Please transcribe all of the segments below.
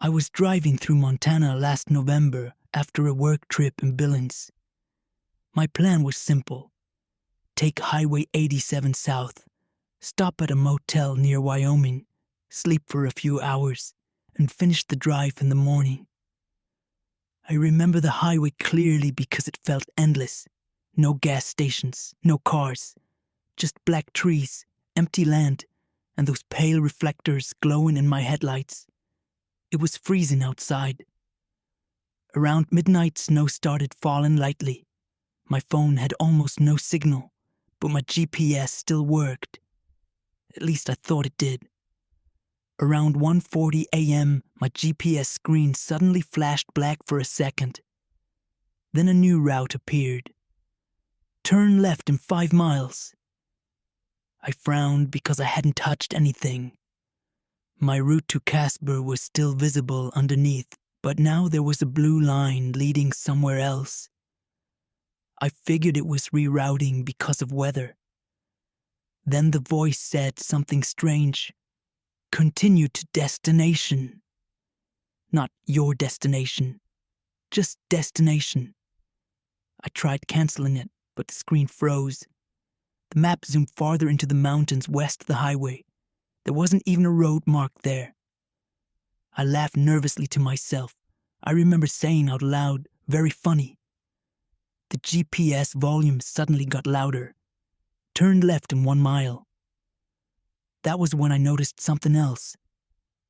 I was driving through Montana last November after a work trip in Billings. My plan was simple. Take Highway 87 south, stop at a motel near Wyoming, sleep for a few hours, and finish the drive in the morning. I remember the highway clearly because it felt endless. No gas stations, no cars, just black trees, empty land, and those pale reflectors glowing in my headlights. It was freezing outside. Around midnight, snow started falling lightly. My phone had almost no signal, but my GPS still worked. At least I thought it did. Around 1:40 a.m., my GPS screen suddenly flashed black for a second. Then a new route appeared. Turn left in 5 miles. I frowned because I hadn't touched anything. My route to Casper was still visible underneath, but now there was a blue line leading somewhere else. I figured it was rerouting because of weather. Then the voice said something strange. Continue to destination. Not your destination, just destination. I tried canceling it, but the screen froze. The map zoomed farther into the mountains west of the highway. There wasn't even a road marked there. I laughed nervously to myself. I remember saying out loud, very funny. The GPS volume suddenly got louder. Turn left in 1 mile. That was when I noticed something else.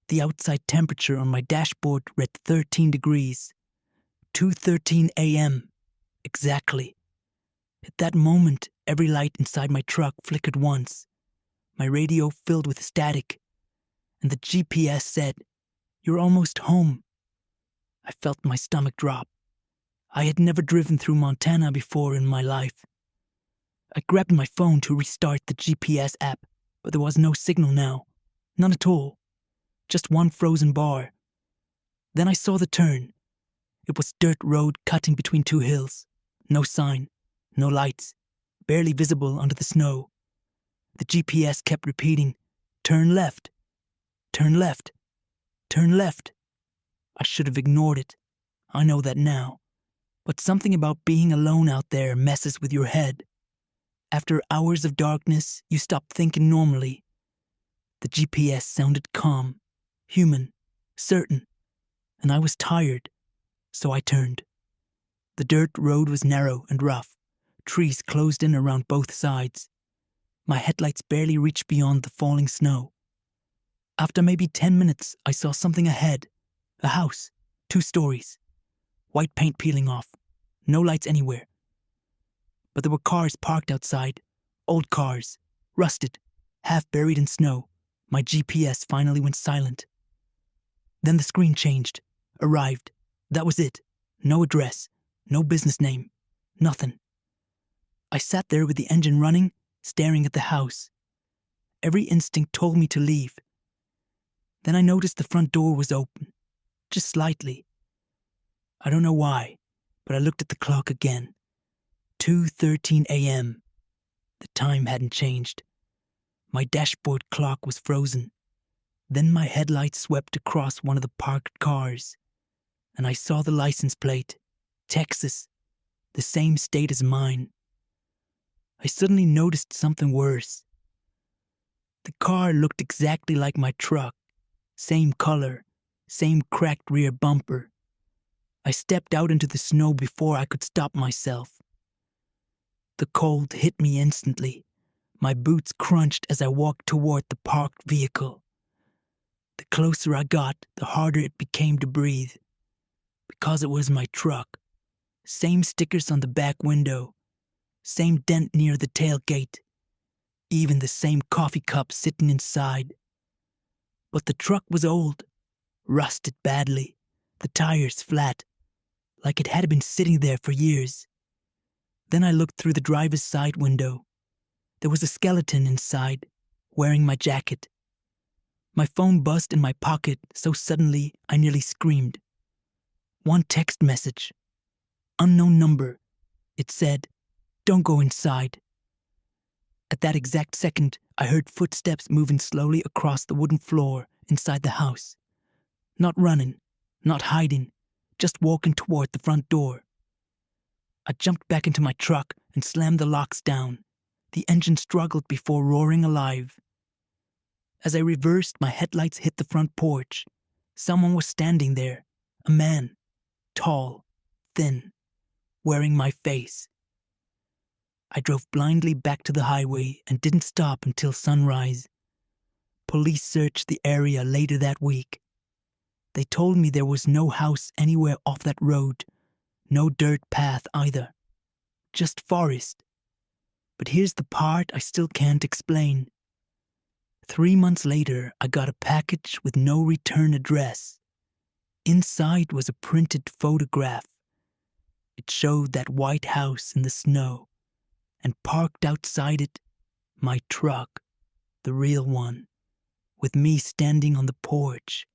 The outside temperature on my dashboard read 13 degrees. 2:13 a.m. Exactly. At that moment, every light inside my truck flickered once. My radio filled with static, and the GPS said, "You're almost home." I felt my stomach drop. I had never driven through Montana before in my life. I grabbed my phone to restart the GPS app, but there was no signal now. None at all. Just one frozen bar. Then I saw the turn. It was dirt road cutting between 2 hills. No sign, no lights, barely visible under the snow. The GPS kept repeating, "Turn left, turn left, turn left." I should have ignored it. I know that now. But something about being alone out there messes with your head. After hours of darkness, you stop thinking normally. The GPS sounded calm, human, certain, and I was tired, so I turned. The dirt road was narrow and rough. Trees closed in around both sides. My headlights barely reached beyond the falling snow. After maybe 10 minutes, I saw something ahead. A house, 2 stories. White paint peeling off. No lights anywhere. But there were cars parked outside. Old cars. Rusted. Half buried in snow. My GPS finally went silent. Then the screen changed. Arrived. That was it. No address. No business name. Nothing. I sat there with the engine running, staring at the house. Every instinct told me to leave. Then I noticed the front door was open. Just slightly. I don't know why, but I looked at the clock again. 2:13 a.m. The time hadn't changed. My dashboard clock was frozen. Then my headlights swept across one of the parked cars, and I saw the license plate, Texas, the same state as mine. I suddenly noticed something worse. The car looked exactly like my truck. Same color, same cracked rear bumper. I stepped out into the snow before I could stop myself. The cold hit me instantly. My boots crunched as I walked toward the parked vehicle. The closer I got, the harder it became to breathe. Because it was my truck. Same stickers on the back window. Same dent near the tailgate. Even the same coffee cup sitting inside. But the truck was old. Rusted badly. The tires flat. Like it had been sitting there for years. Then I looked through the driver's side window. There was a skeleton inside, wearing my jacket. My phone buzzed in my pocket so suddenly I nearly screamed. One text message. Unknown number. It said, "Don't go inside." At that exact second, I heard footsteps moving slowly across the wooden floor inside the house. Not running, Not hiding, just walking toward the front door. I jumped back into my truck and slammed the locks down. The engine struggled before roaring alive. As I reversed, my headlights hit the front porch. Someone was standing there. A man. Tall. Thin. Wearing my face. I drove blindly back to the highway and didn't stop until sunrise. Police searched the area later that week. They told me there was no house anywhere off that road. No dirt path either. Just forest. But here's the part I still can't explain. 3 months later, I got a package with no return address. Inside was a printed photograph. It showed that white house in the snow, and parked outside it, my truck, the real one, with me standing on the porch,